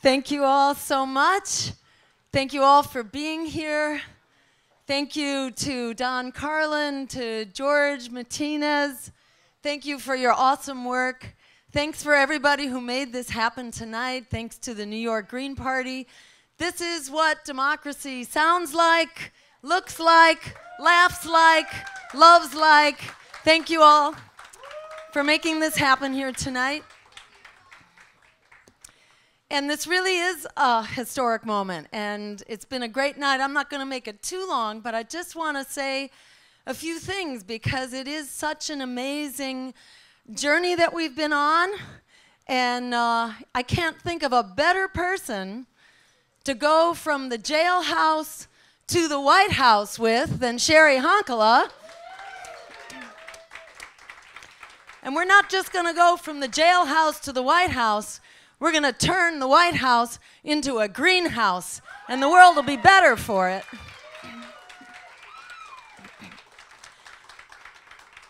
Thank you all so much. Thank you all for being here. Thank you to Don Carlin, to George Martinez. Thank you for your awesome work. Thanks for everybody who made this happen tonight. Thanks to the New York Green Party. This is what democracy sounds like, looks like, laughs like, loves like. Thank you all for making this happen here tonight. And this really is a historic moment, and it's been a great night. I'm not going to make it too long, but I just want to say a few things because it is such an amazing journey that we've been on, and I can't think of a better person to go from the jailhouse to the White House with than Sherry Honkala. And we're not just going to go from the jailhouse to the White House. We're going to turn the White House into a greenhouse, and the world will be better for it.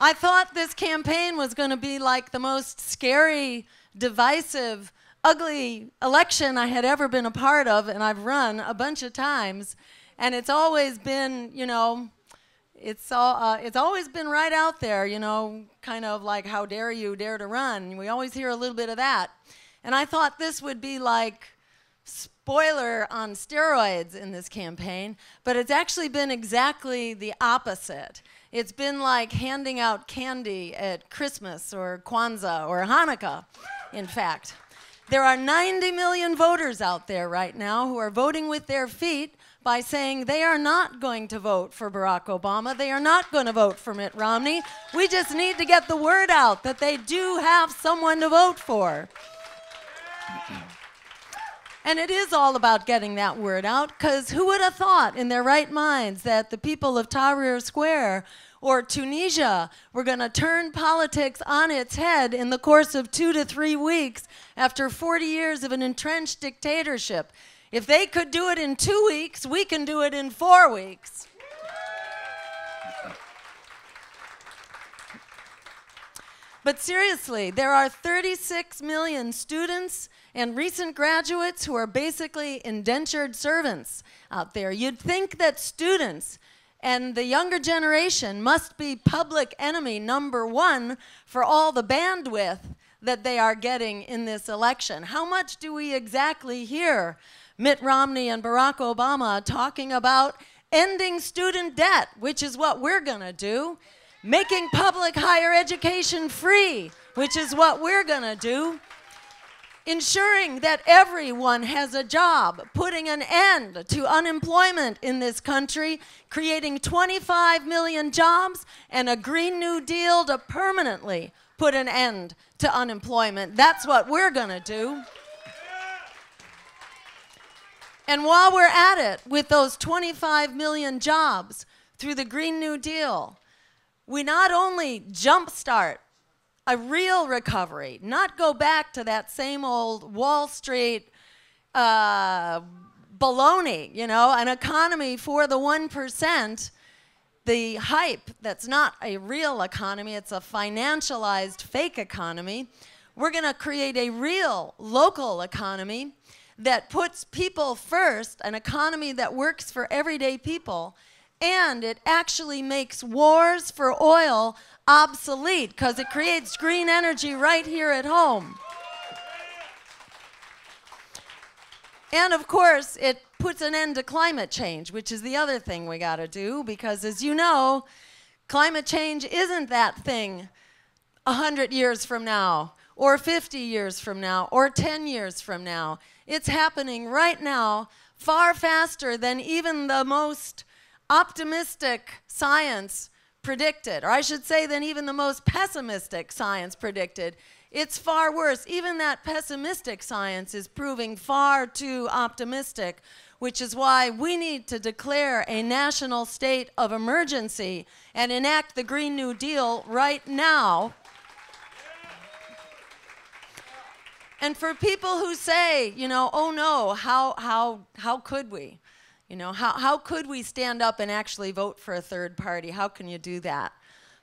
I thought this campaign was going to be like the most scary, divisive, ugly election I had ever been a part of, and I've run a bunch of times. And it's always been, you know, it's always been right out there, you know, kind of like, how dare you dare to run? We always hear a little bit of that. And I thought this would be like spoiler on steroids in this campaign, but it's actually been exactly the opposite. It's been like handing out candy at Christmas or Kwanzaa or Hanukkah, in fact. There are 90 million voters out there right now who are voting with their feet by saying they are not going to vote for Barack Obama. They are not going to vote for Mitt Romney. We just need to get the word out that they do have someone to vote for. And it is all about getting that word out, because who would have thought in their right minds that the people of Tahrir Square or Tunisia were going to turn politics on its head in the course of 2 to 3 weeks after 40 years of an entrenched dictatorship? If they could do it in 2 weeks, we can do it in 4 weeks. But seriously, there are 36 million students and recent graduates who are basically indentured servants out there. You'd think that students and the younger generation must be public enemy #1 for all the bandwidth that they are getting in this election. How much do we exactly hear Mitt Romney and Barack Obama talking about ending student debt, which is what we're going to do, making public higher education free, which is what we're going to do, ensuring that everyone has a job, putting an end to unemployment in this country, creating 25 million jobs, and a Green New Deal to permanently put an end to unemployment. That's what we're going to do. And while we're at it with those 25 million jobs through the Green New Deal, we not only jumpstart a real recovery, not go back to that same old Wall Street baloney, you know, an economy for the 1%, the hype that's not a real economy, it's a financialized fake economy. We're going to create a real local economy that puts people first, an economy that works for everyday people, and it actually makes wars for oil obsolete because it creates green energy right here at home. And of course, it puts an end to climate change, which is the other thing we got to do, because as you know, climate change isn't that thing 100 years from now, or 50 years from now, or 10 years from now. It's happening right now, far faster than even the most optimistic science predicted, or I should say than even the most pessimistic science predicted. It's far worse. Even that pessimistic science is proving far too optimistic, which is why we need to declare a national state of emergency and enact the Green New Deal right now. And for people who say, you know, oh no, how could we? You know, how could we stand up and actually vote for a third party? How can you do that?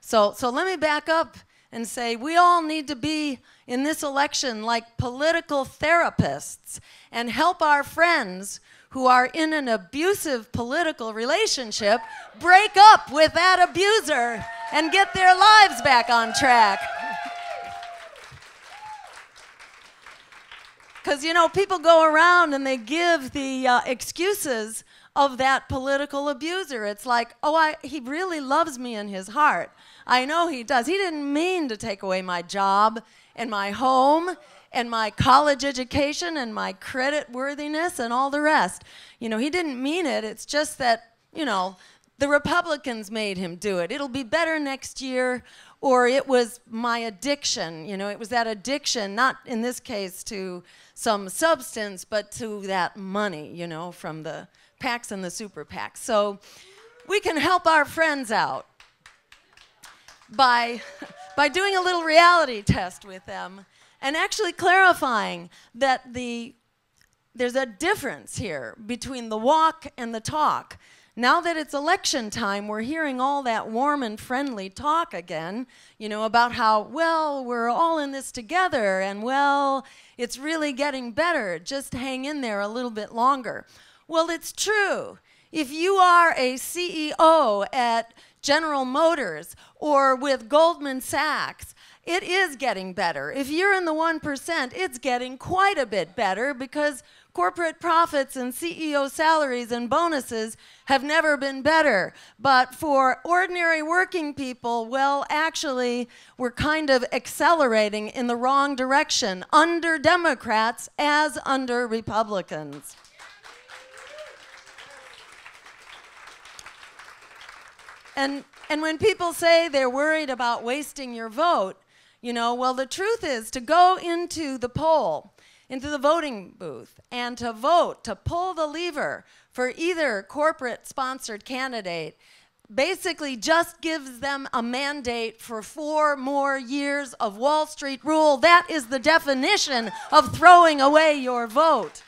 So let me back up and say, we all need to be in this election like political therapists and help our friends who are in an abusive political relationship break up with that abuser and get their lives back on track. Because, you know, people go around and they give the excuses of that political abuser. It's like, oh, he really loves me in his heart. I know he does. He didn't mean to take away my job and my home and my college education and my credit worthiness and all the rest. You know, he didn't mean it. It's just that, you know, the Republicans made him do it. It'll be better next year. Or it was my addiction. You know, it was that addiction, not in this case to some substance, but to that money, you know, from the PACs and the super PACs. So we can help our friends out by doing a little reality test with them and actually clarifying that there's a difference here between the walk and the talk. Now that it's election time, we're hearing all that warm and friendly talk again, you know, about how, well, we're all in this together, and, well, it's really getting better. Just hang in there a little bit longer. Well, it's true. If you are a CEO at General Motors or with Goldman Sachs, it is getting better. If you're in the 1%, it's getting quite a bit better because corporate profits and CEO salaries and bonuses have never been better. But for ordinary working people, well, actually, we're kind of accelerating in the wrong direction, under Democrats as under Republicans. And when people say they're worried about wasting your vote, you know, well, the truth is to go into the poll, into the voting booth, and to vote, to pull the lever for either corporate-sponsored candidate, basically just gives them a mandate for 4 more years of Wall Street rule. That is the definition of throwing away your vote.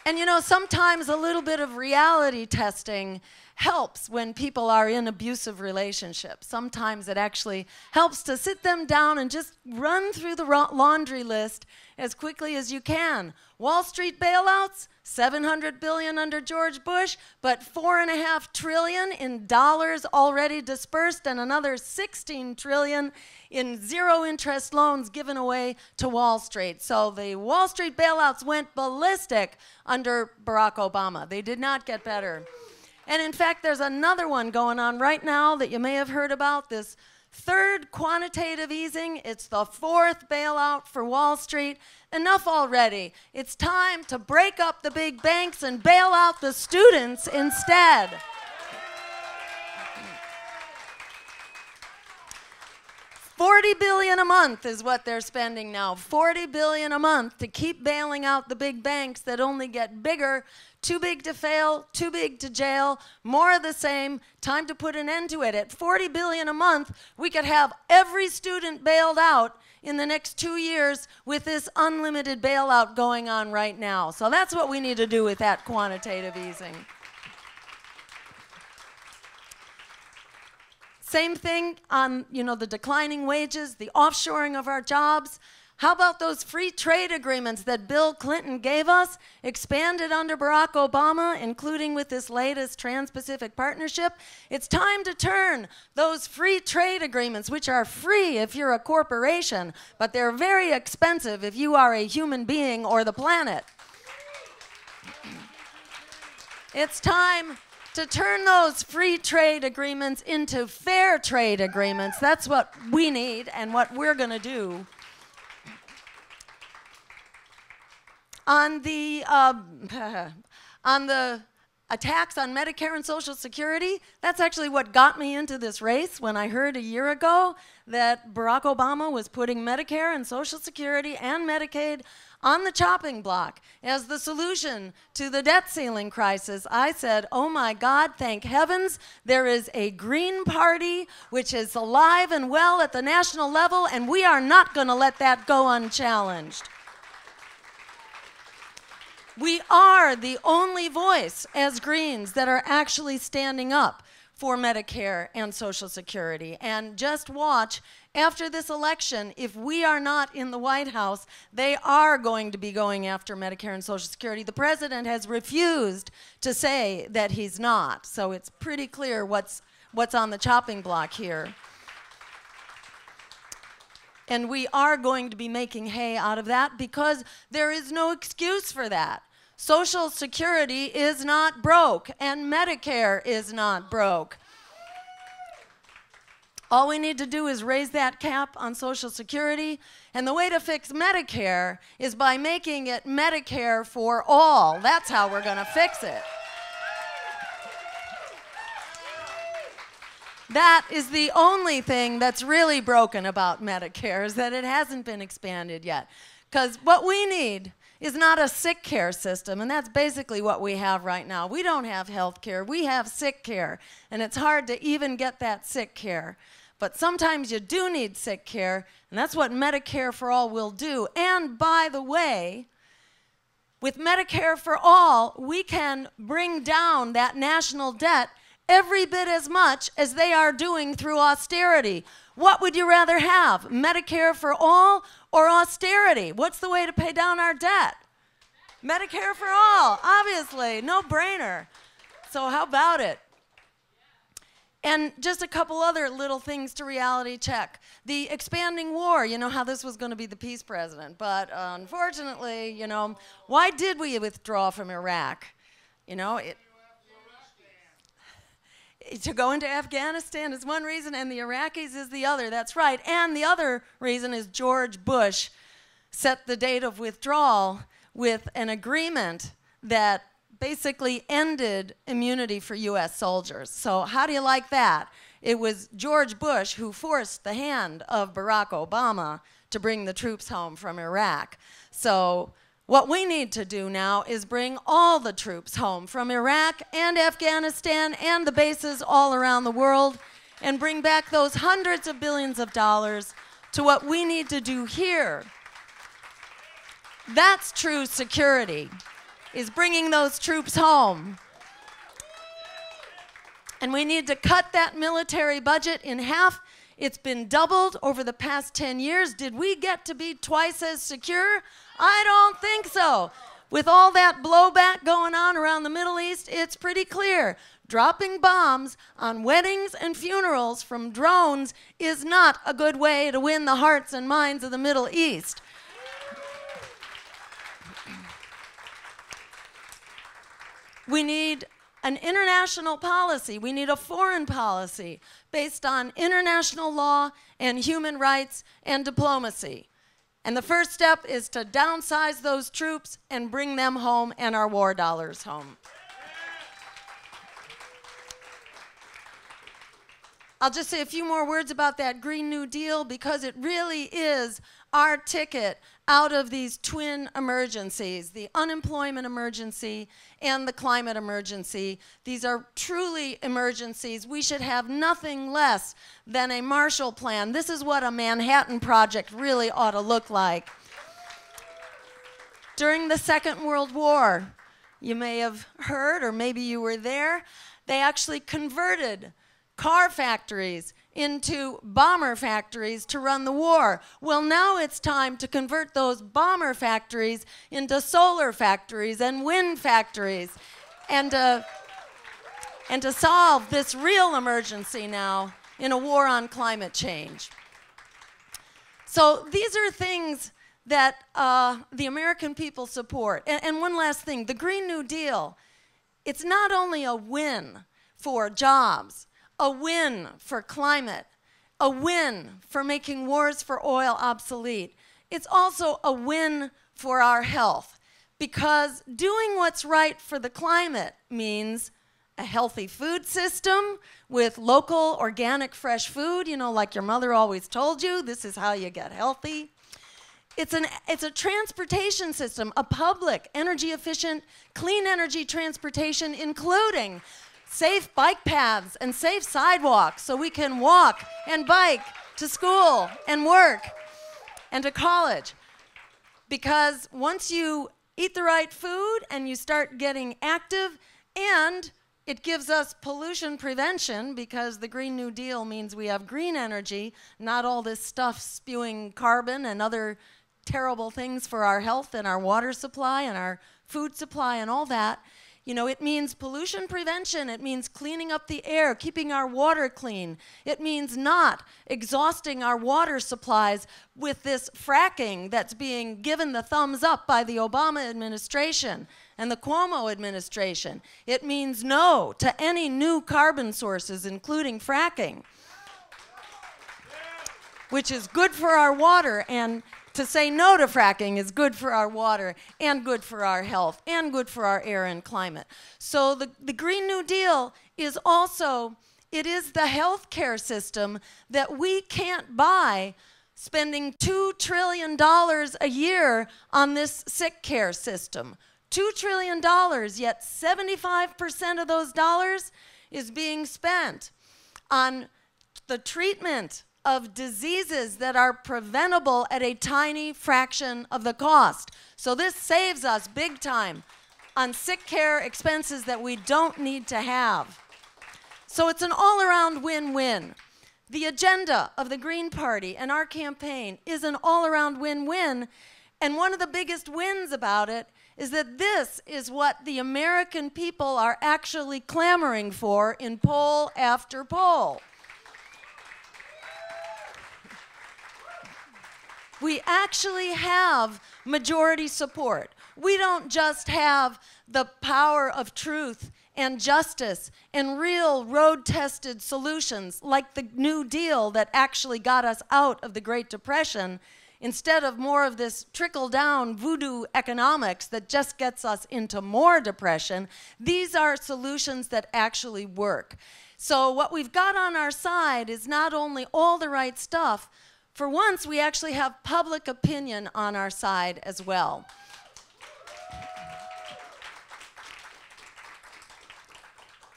And, you know, sometimes a little bit of reality testing helps when people are in abusive relationships. Sometimes it actually helps to sit them down and just run through the laundry list as quickly as you can. Wall Street bailouts, $700 billion under George Bush, but $4.5 trillion in dollars already dispersed and another $16 trillion in zero-interest loans given away to Wall Street. So the Wall Street bailouts went ballistic under Barack Obama. They did not get better. And in fact, there's another one going on right now that you may have heard about, this third quantitative easing. It's the 4th bailout for Wall Street. Enough already. It's time to break up the big banks and bail out the students instead. $40 billion a month is what they're spending now. $40 billion a month to keep bailing out the big banks that only get bigger. Too big to fail, too big to jail, more of the same. Time to put an end to it. At $40 billion a month, we could have every student bailed out in the next 2 years with this unlimited bailout going on right now. So that's what we need to do with that quantitative easing. Same thing on, you know, the declining wages, the offshoring of our jobs. How about those free trade agreements that Bill Clinton gave us, expanded under Barack Obama, including with this latest Trans-Pacific Partnership? It's time to turn those free trade agreements, which are free if you're a corporation, but they're very expensive if you are a human being or the planet. It's time to turn those free trade agreements into fair trade agreements. That's what we need and what we're going to do. On the attacks on Medicare and Social Security, that's actually what got me into this race when I heard a year ago that Barack Obama was putting Medicare and Social Security and Medicaid on the chopping block as the solution to the debt ceiling crisis. I said, oh my God, thank heavens, there is a Green Party which is alive and well at the national level, and we are not going to let that go unchallenged. We are the only voice as Greens that are actually standing up for Medicare and Social Security. And just watch, after this election, if we are not in the White House, they are going to be going after Medicare and Social Security. The president has refused to say that he's not. So it's pretty clear what's on the chopping block here. And we are going to be making hay out of that because there is no excuse for that. Social Security is not broke, and Medicare is not broke. All we need to do is raise that cap on Social Security, and the way to fix Medicare is by making it Medicare for all. That's how we're going to fix it. That is the only thing that's really broken about Medicare, is that it hasn't been expanded yet. Because what we need is not a sick care system, and that's basically what we have right now. We don't have health care, we have sick care, and it's hard to even get that sick care. But sometimes you do need sick care, and that's what Medicare for All will do. And by the way, with Medicare for All, we can bring down that national debt every bit as much as they are doing through austerity. What would you rather have, Medicare for all or austerity? What's the way to pay down our debt? Medicare for all, obviously, no brainer. So how about it? And just a couple other little things to reality check. The expanding war, you know how this was going to be the peace president, but unfortunately, you know, why did we withdraw from Iraq? You know, to go into Afghanistan is one reason, and the Iraqis is the other. That's right. And the other reason is George Bush set the date of withdrawal with an agreement that basically ended immunity for U.S. soldiers. So how do you like that? It was George Bush who forced the hand of Barack Obama to bring the troops home from Iraq. So what we need to do now is bring all the troops home from Iraq and Afghanistan and the bases all around the world and bring back those hundreds of billions of dollars to what we need to do here. That's true security, is bringing those troops home. And we need to cut that military budget in half. It's been doubled over the past 10 years. Did we get to be twice as secure? I don't think so. With all that blowback going on around the Middle East, it's pretty clear. Dropping bombs on weddings and funerals from drones is not a good way to win the hearts and minds of the Middle East. We need an international policy. We need a foreign policy based on international law and human rights and diplomacy. And the first step is to downsize those troops and bring them home and our war dollars home. I'll just say a few more words about that Green New Deal because it really is our ticket out of these twin emergencies, the unemployment emergency and the climate emergency. These are truly emergencies. We should have nothing less than a Marshall Plan. This is what a Manhattan Project really ought to look like. During the Second World War, you may have heard, or maybe you were there, they actually converted car factories into bomber factories to run the war. Well, now it's time to convert those bomber factories into solar factories and wind factories and to solve this real emergency now in a war on climate change. So these are things that the American people support. And one last thing, the Green New Deal, it's not only a win for jobs, a win for climate, a win for making wars for oil obsolete. It's also a win for our health because doing what's right for the climate means a healthy food system with local, organic, fresh food, you know, like your mother always told you, this is how you get healthy. It's a transportation system, a public, energy-efficient, clean energy transportation, including safe bike paths and safe sidewalks so we can walk and bike to school and work and to college. Because once you eat the right food and you start getting active, and it gives us pollution prevention because the Green New Deal means we have green energy, not all this stuff spewing carbon and other terrible things for our health and our water supply and our food supply and all that. You know, it means pollution prevention. It means cleaning up the air, keeping our water clean. It means not exhausting our water supplies with this fracking that's being given the thumbs up by the Obama administration and the Cuomo administration. It means no to any new carbon sources, including fracking, which is good for our water, and to say no to fracking is good for our water and good for our health and good for our air and climate. So the Green New Deal is also, it is the health care system that we can't buy spending $2 trillion a year on this sick care system. $2 trillion, yet 75% of those dollars is being spent on the treatment of diseases that are preventable at a tiny fraction of the cost. So this saves us big time on sick care expenses that we don't need to have. So it's an all-around win-win. The agenda of the Green Party and our campaign is an all-around win-win, and one of the biggest wins about it is that this is what the American people are actually clamoring for in poll after poll. We actually have majority support. We don't just have the power of truth and justice and real road-tested solutions like the New Deal that actually got us out of the Great Depression, instead of more of this trickle-down voodoo economics that just gets us into more depression. These are solutions that actually work. So what we've got on our side is not only all the right stuff. For once, we actually have public opinion on our side as well.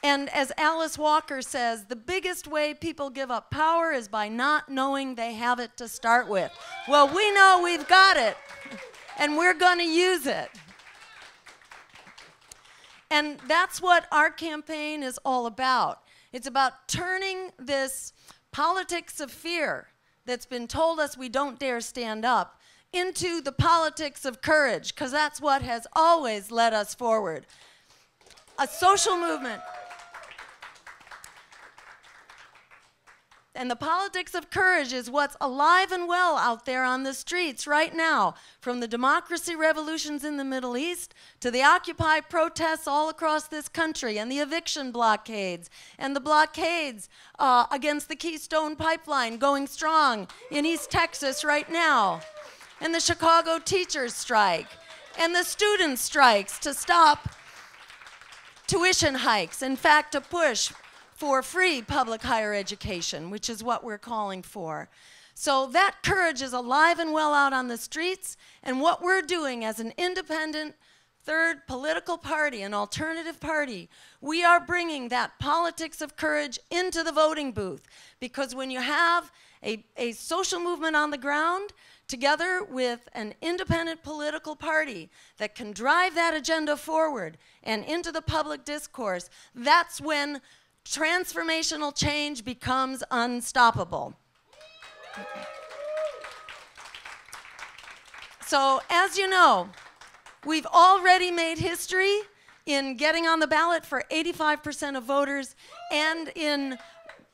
And as Alice Walker says, the biggest way people give up power is by not knowing they have it to start with. Well, we know we've got it, and we're going to use it. And that's what our campaign is all about. It's about turning this politics of fear that's been told us we don't dare stand up into the politics of courage, because that's what has always led us forward. A social movement. And the politics of courage is what's alive and well out there on the streets right now, from the democracy revolutions in the Middle East to the Occupy protests all across this country, and the eviction blockades, and the blockades against the Keystone Pipeline going strong in East Texas right now, and the Chicago teachers' strike, and the student strikes to stop tuition hikes, in fact, to push for free public higher education, which is what we're calling for. So that courage is alive and well out on the streets, and what we're doing as an independent third political party, an alternative party, we are bringing that politics of courage into the voting booth, because when you have a social movement on the ground together with an independent political party that can drive that agenda forward and into the public discourse, that's when transformational change becomes unstoppable. So, as you know, we've already made history in getting on the ballot for 85% of voters and in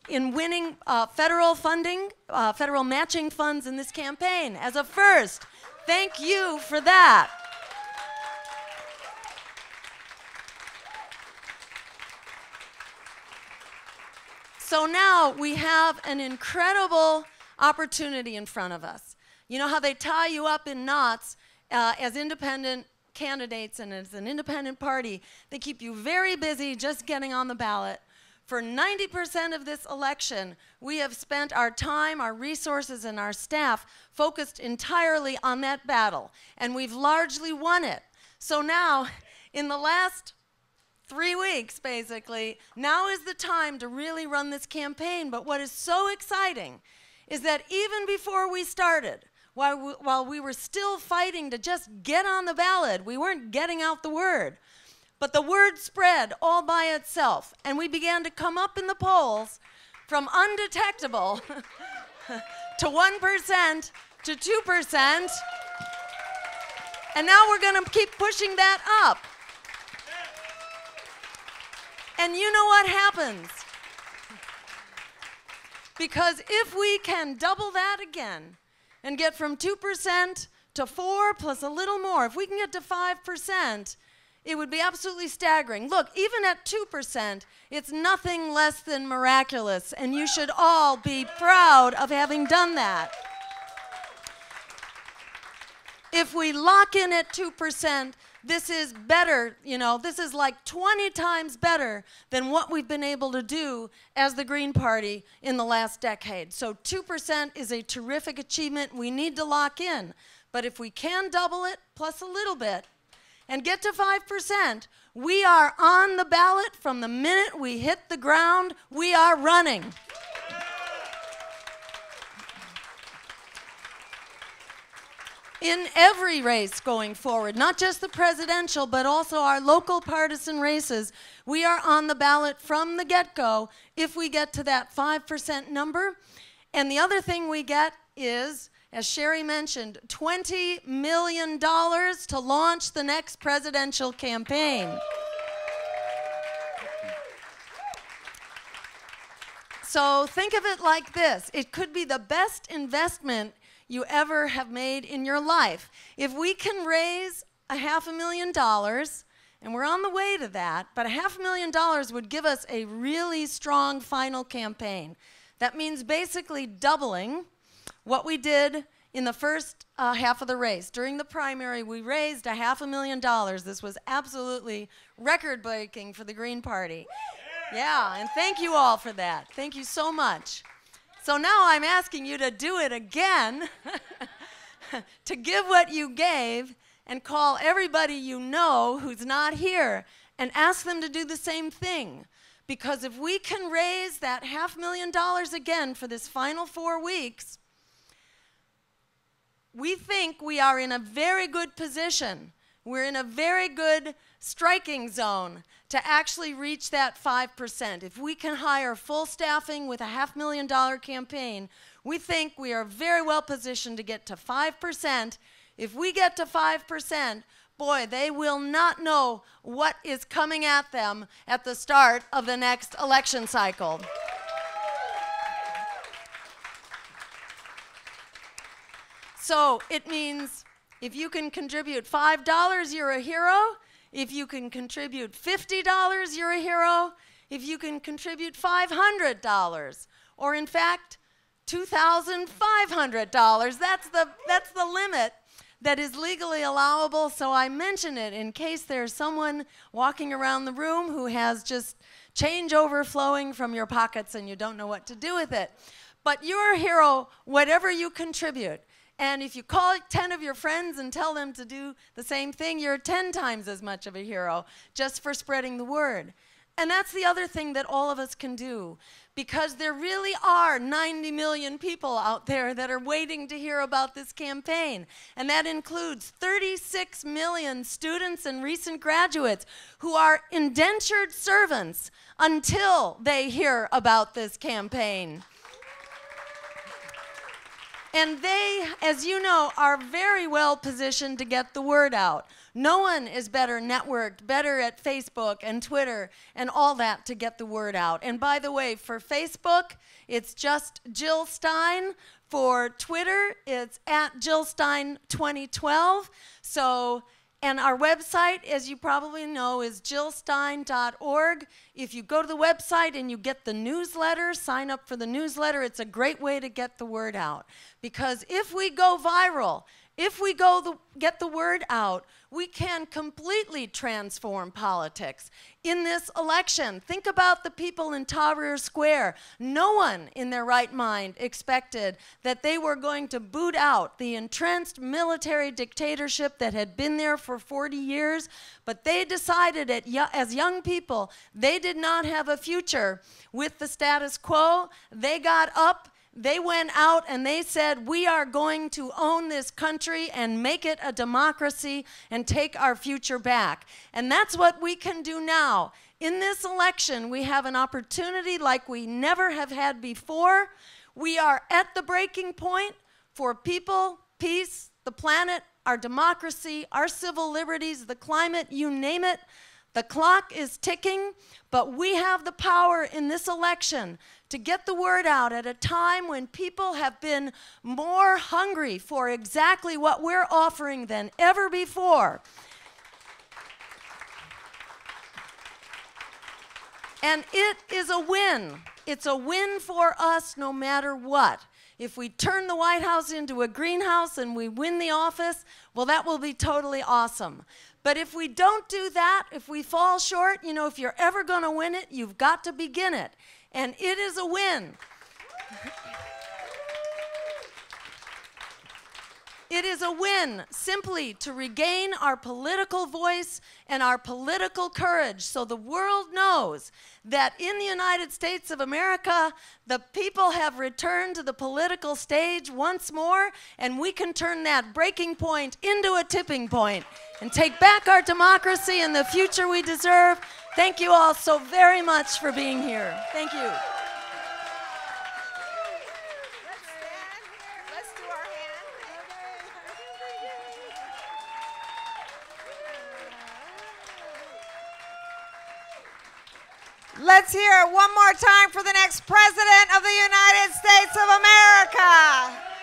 winning federal funding, federal matching funds in this campaign as a first. Thank you for that. So now we have an incredible opportunity in front of us. You know how they tie you up in knots as independent candidates and as an independent party? They keep you very busy just getting on the ballot. For 90% of this election, we have spent our time, our resources, and our staff focused entirely on that battle, and we've largely won it. So now, in the last 3 weeks, basically, now is the time to really run this campaign. But what is so exciting is that even before we started, while we were still fighting to just get on the ballot. We weren't getting out the word. But the word spread all by itself, and we began to come up in the polls from undetectable to 1% to 2%, and now we're going to keep pushing that up. And you know what happens? Because if we can double that again and get from 2% to 4% plus a little more, if we can get to 5%, it would be absolutely staggering. Look, even at 2%, it's nothing less than miraculous, and you should all be proud of having done that. If we lock in at 2%, this is better, this is like 20 times better than what we've been able to do as the Green Party in the last decade. So 2% is a terrific achievement. We need to lock in. But if we can double it, plus a little bit, and get to 5%, we are on the ballot from the minute we hit the ground. We are running. In every race going forward, not just the presidential, but also our local partisan races, we are on the ballot from the get-go if we get to that 5% number. And the other thing we get is, as Sherry mentioned, $20 million to launch the next presidential campaign. So think of it like this. It could be the best investment you ever have made in your life. If we can raise $500,000, and we're on the way to that, but $500,000 would give us a really strong final campaign. That means basically doubling what we did in the first half of the race. During the primary, we raised $500,000. This was absolutely record-breaking for the Green Party. Yeah, and thank you all for that. Thank you so much. So now I'm asking you to do it again, to give what you gave, and call everybody you know who's not here and ask them to do the same thing. Because if we can raise that $500,000 again for this final 4 weeks, we think we are in a very good position. We're in a very good striking zone to actually reach that 5%. If we can hire full staffing with a $500,000 campaign, we think we are very well positioned to get to 5%. If we get to 5%, boy, they will not know what is coming at them at the start of the next election cycle. So it means if you can contribute $5, you're a hero. If you can contribute $50, you're a hero. If you can contribute $500, or in fact, $2,500, that's the limit that is legally allowable. So I mention it in case there's someone walking around the room who has just change overflowing from your pockets and you don't know what to do with it. But you're a hero, whatever you contribute. And if you call 10 of your friends and tell them to do the same thing, you're 10 times as much of a hero just for spreading the word. And that's the other thing that all of us can do, because there really are 90 million people out there that are waiting to hear about this campaign. And that includes 36 million students and recent graduates who are indentured servants until they hear about this campaign. And they, as you know, are very well positioned to get the word out. No one is better networked, better at Facebook and Twitter and all that to get the word out. And by the way, for Facebook, it's just Jill Stein. For Twitter, it's at Jill Stein 2012. And our website, as you probably know, is jillstein.org. If you go to the website and you get the newsletter, sign up for the newsletter. It's a great way to get the word out. Because if we go viral, if we get the word out, we can completely transform politics. In this election, think about the people in Tahrir Square. No one in their right mind expected that they were going to boot out the entrenched military dictatorship that had been there for 40 years, but they decided as young people, they did not have a future with the status quo. They got up. They went out and they said, we are going to own this country and make it a democracy and take our future back. And that's what we can do now. In this election, we have an opportunity like we never have had before. We are at the breaking point for people, peace, the planet, our democracy, our civil liberties, the climate, you name it. The clock is ticking, but we have the power in this election to get the word out at a time when people have been more hungry for exactly what we're offering than ever before. And it is a win. It's a win for us no matter what. If we turn the White House into a greenhouse and we win the office, well, that will be totally awesome. But if we don't do that, if we fall short, you know, if you're ever going to win it, you've got to begin it. And it is a win. It is a win simply to regain our political voice and our political courage so the world knows that in the United States of America, the people have returned to the political stage once more, and we can turn that breaking point into a tipping point and take back our democracy and the future we deserve. Thank you all so very much for being here. Thank you. Let's hear it one more time for the next President of the United States of America.